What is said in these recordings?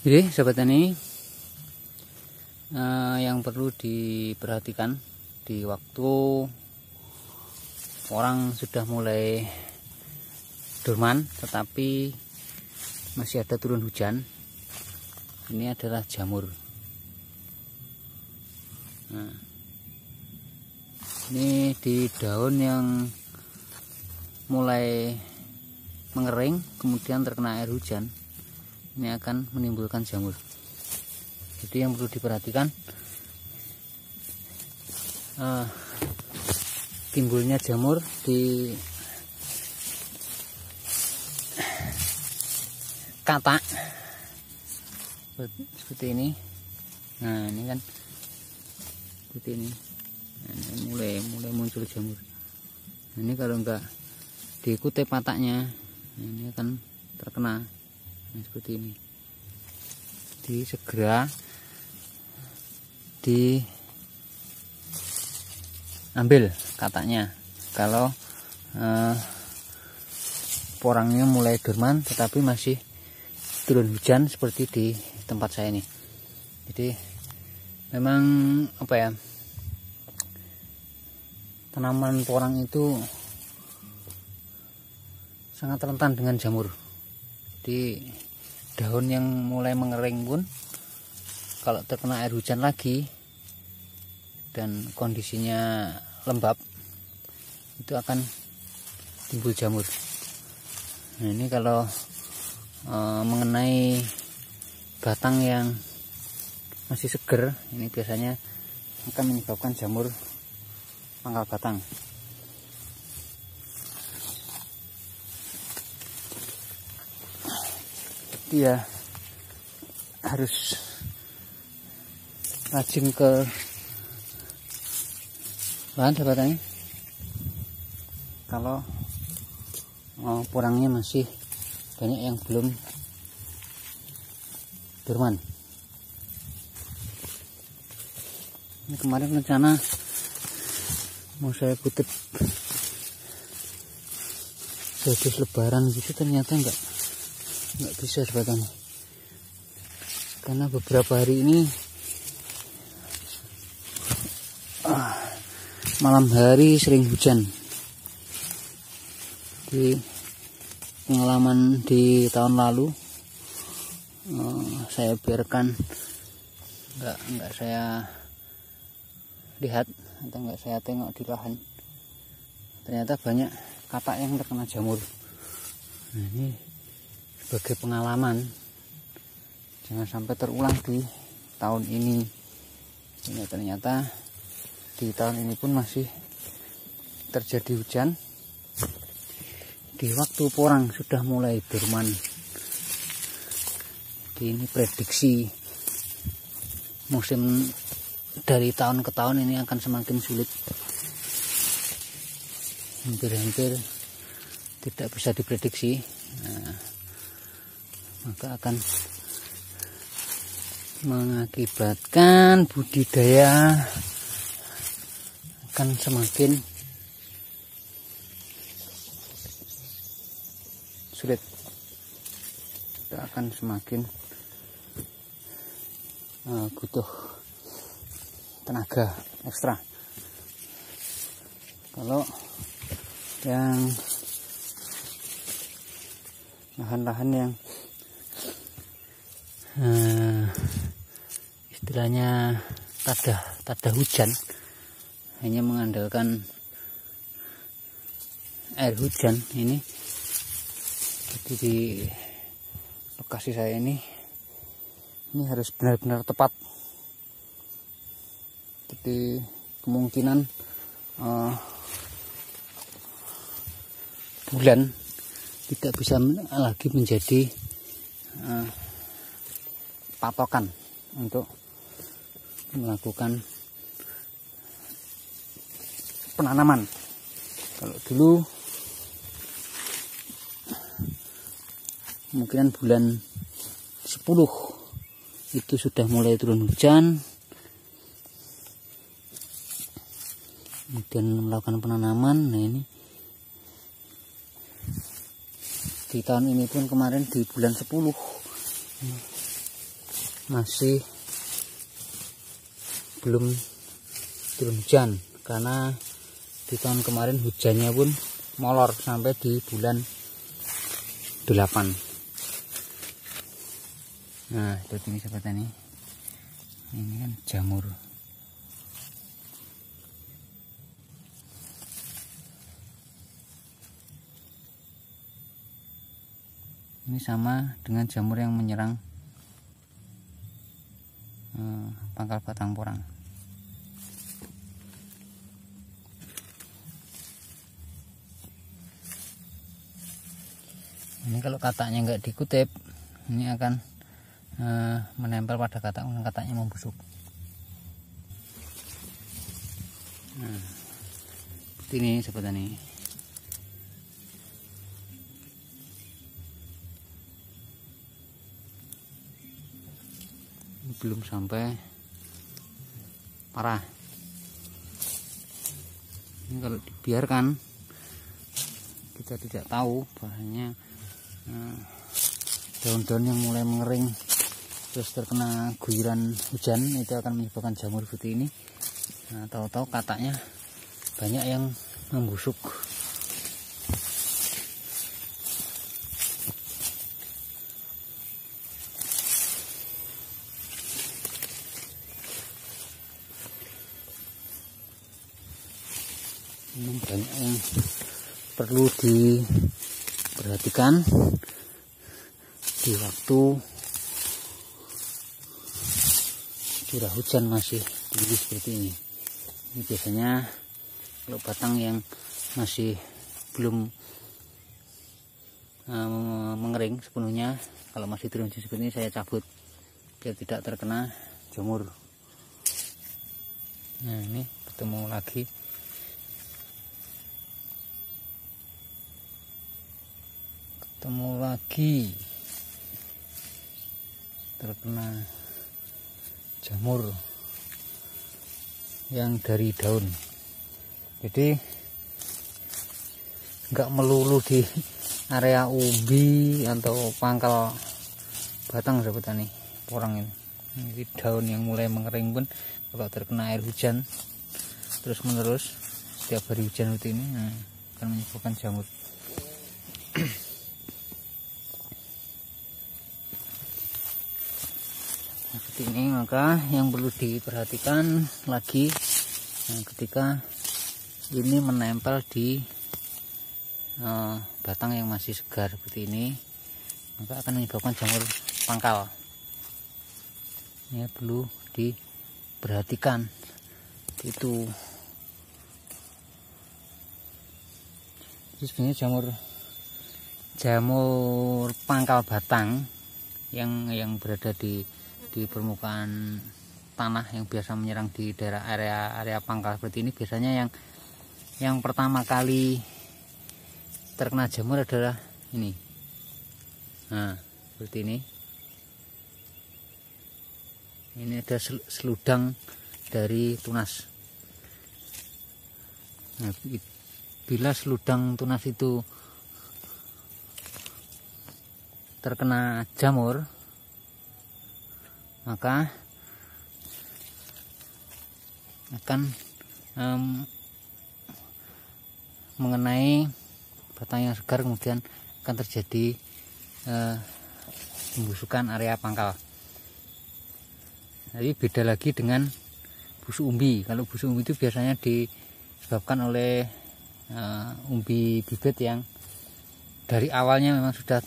Jadi sahabat tani, yang perlu diperhatikan di waktu orang sudah mulai dorman tetapi masih ada turun hujan, ini adalah jamur. Nah, ini di daun yang mulai mengering kemudian terkena air hujan, ini akan menimbulkan jamur. Jadi yang perlu diperhatikan, timbulnya jamur di katak seperti ini. Nah, ini kan seperti ini. Nah, ini mulai muncul jamur. Nah, ini kalau enggak diikuti pataknya, ini akan terkena. Nah, seperti ini. Jadi segera diambil kataknya kalau porangnya mulai dorman tetapi masih turun hujan seperti di tempat saya ini. Jadi memang apa ya, tanaman porang itu sangat rentan dengan jamur. Di daun yang mulai mengering pun kalau terkena air hujan lagi dan kondisinya lembab, itu akan timbul jamur. Nah, ini kalau mengenai batang yang masih seger, ini biasanya akan menyebabkan jamur pangkal batang. Ya, harus rajin ke bahan sahabatnya. Kalau porangnya masih banyak yang belum dorman. Ini kemarin rencana mau saya kutip jadi lebaran gitu, ternyata nggak bisa sahabatnya, karena beberapa hari ini malam hari sering hujan. Di pengalaman di tahun lalu, saya biarkan nggak saya lihat atau nggak saya tengok di lahan, ternyata banyak katak yang terkena jamur. Nah, ini sebagai pengalaman, jangan sampai terulang di tahun ini. Ini ternyata di tahun ini pun masih terjadi hujan di waktu porang sudah mulai dorman. Jadi ini prediksi musim dari tahun ke tahun ini akan semakin sulit, hampir-hampir tidak bisa diprediksi. Nah, maka akan mengakibatkan budidaya akan semakin sulit. Kita akan semakin butuh tenaga ekstra. Kalau yang lahan-lahan yang istilahnya tada hujan, hanya mengandalkan air hujan, ini jadi di lokasi saya ini harus benar-benar tepat. Jadi kemungkinan bulan tidak bisa lagi menjadi patokan untuk melakukan penanaman. Kalau dulu kemungkinan bulan 10 itu sudah mulai turun hujan, kemudian melakukan penanaman. Nah, ini di tahun ini pun kemarin di bulan 10 masih belum turun hujan, karena di tahun kemarin hujannya pun molor sampai di bulan 8. Nah, itu ini seperti ini. Ini kan jamur. Ini sama dengan jamur yang menyerang pangkal batang porang. Ini kalau kataknya nggak dikutip, ini akan menempel pada katak, kataknya membusuk. Nah, seperti ini. Belum sampai parah. Ini kalau dibiarkan, kita tidak tahu bahwasanya daun-daun yang mulai mengering terus terkena guyuran hujan itu akan menyebabkan jamur putih ini. Nah, tahu-tahu kataknya banyak yang membusuk. Ini banyak yang perlu diperhatikan di waktu curah hujan masih tinggi seperti ini. Ini biasanya kalau batang yang masih belum mengering sepenuhnya, kalau masih turun hujan seperti ini saya cabut biar tidak terkena jamur. Nah, ini ketemu lagi. Terkena jamur yang dari daun. Jadi nggak melulu di area umbi atau pangkal batang seperti ini porang ini. Jadi daun yang mulai mengering pun kalau terkena air hujan terus menerus setiap hari hujan seperti ini, akan menyebabkan jamur. Seperti ini, maka yang perlu diperhatikan lagi ketika ini menempel di batang yang masih segar seperti ini, maka akan menyebabkan jamur pangkal. Ini perlu diperhatikan. Itu sebenarnya jamur pangkal batang yang berada di permukaan tanah yang biasa menyerang di daerah area pangkal seperti ini, biasanya yang pertama kali terkena jamur adalah ini. Nah, seperti ini. Ini ada seludang dari tunas. Nah, bila seludang tunas itu terkena jamur, maka akan mengenai batang yang segar, kemudian akan terjadi pembusukan area pangkal. Jadi beda lagi dengan busuk umbi. Kalau busuk umbi itu biasanya disebabkan oleh umbi bibit yang dari awalnya memang sudah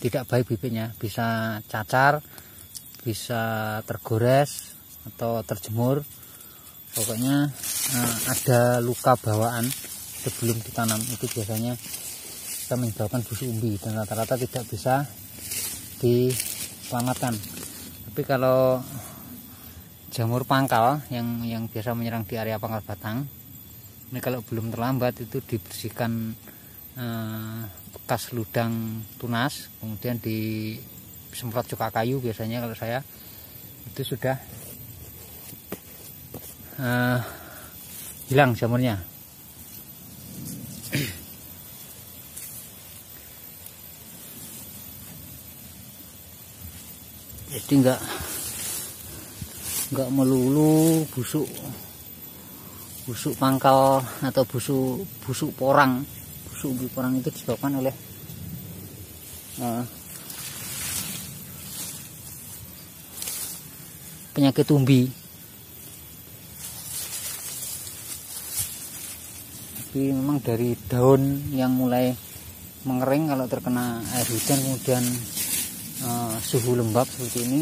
tidak baik bibitnya, bisa cacar, bisa tergores atau terjemur. Pokoknya ada luka bawaan sebelum ditanam, itu biasanya bisa menyebabkan busuk umbi dan rata-rata tidak bisa diselamatkan. Tapi kalau jamur pangkal yang biasa menyerang di area pangkal batang, ini kalau belum terlambat itu dibersihkan bekas ludang tunas, kemudian disemprot cuka kayu. Biasanya kalau saya itu sudah hilang jamurnya. Jadi nggak melulu busuk pangkal atau busuk porang. Busuk porang itu disebabkan oleh penyakit umbi. Tapi memang dari daun yang mulai mengering kalau terkena air hujan kemudian suhu lembab seperti ini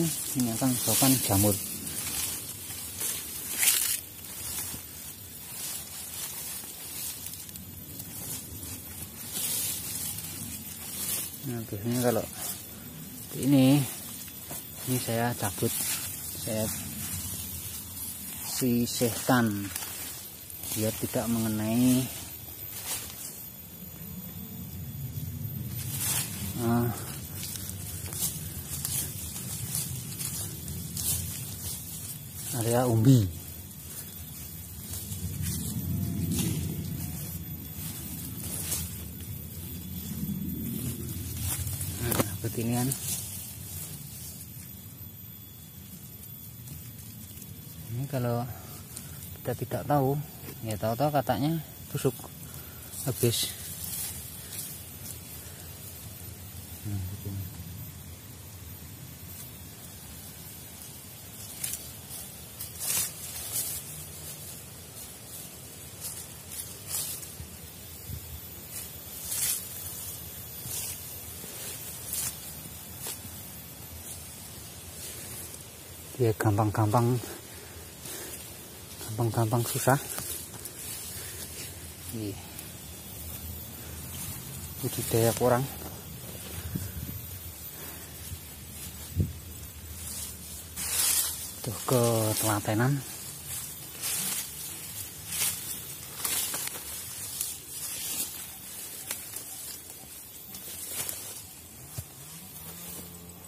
akan menyebabkan jamur. Nah, biasanya kalau ini saya cabut, saya sisihkan biar tidak mengenai area umbi. Nah, beginian. Ini kalau kita tidak tahu, ya tahu-tahu katanya busuk habis. Nah, begini. Dia gampang susah. Budidaya porang. Tuh ketelatenan.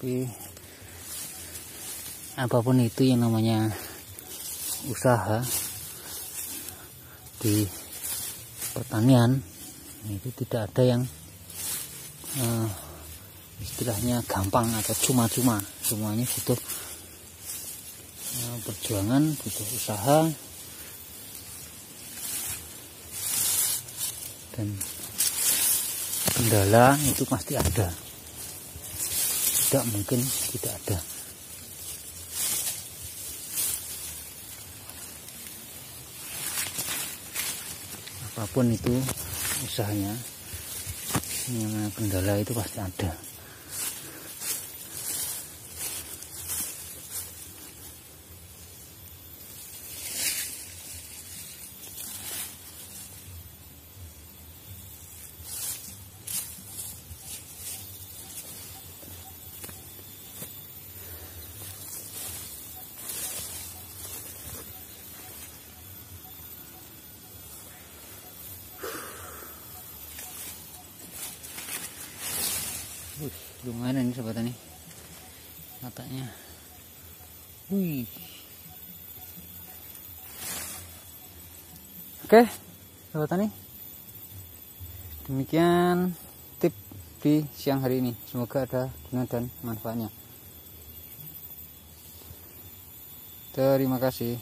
Tapi apapun itu yang namanya usaha di pertanian, itu tidak ada yang istilahnya gampang atau cuma-cuma. Semuanya butuh perjuangan, butuh usaha, dan kendala itu pasti ada. Tidak mungkin tidak ada. Apapun itu usahanya, yang kendala itu pasti ada. Lumayan ini sobat tani matanya. Oke sobat tani, demikian tip di siang hari ini. Semoga ada guna dan manfaatnya. Terima kasih.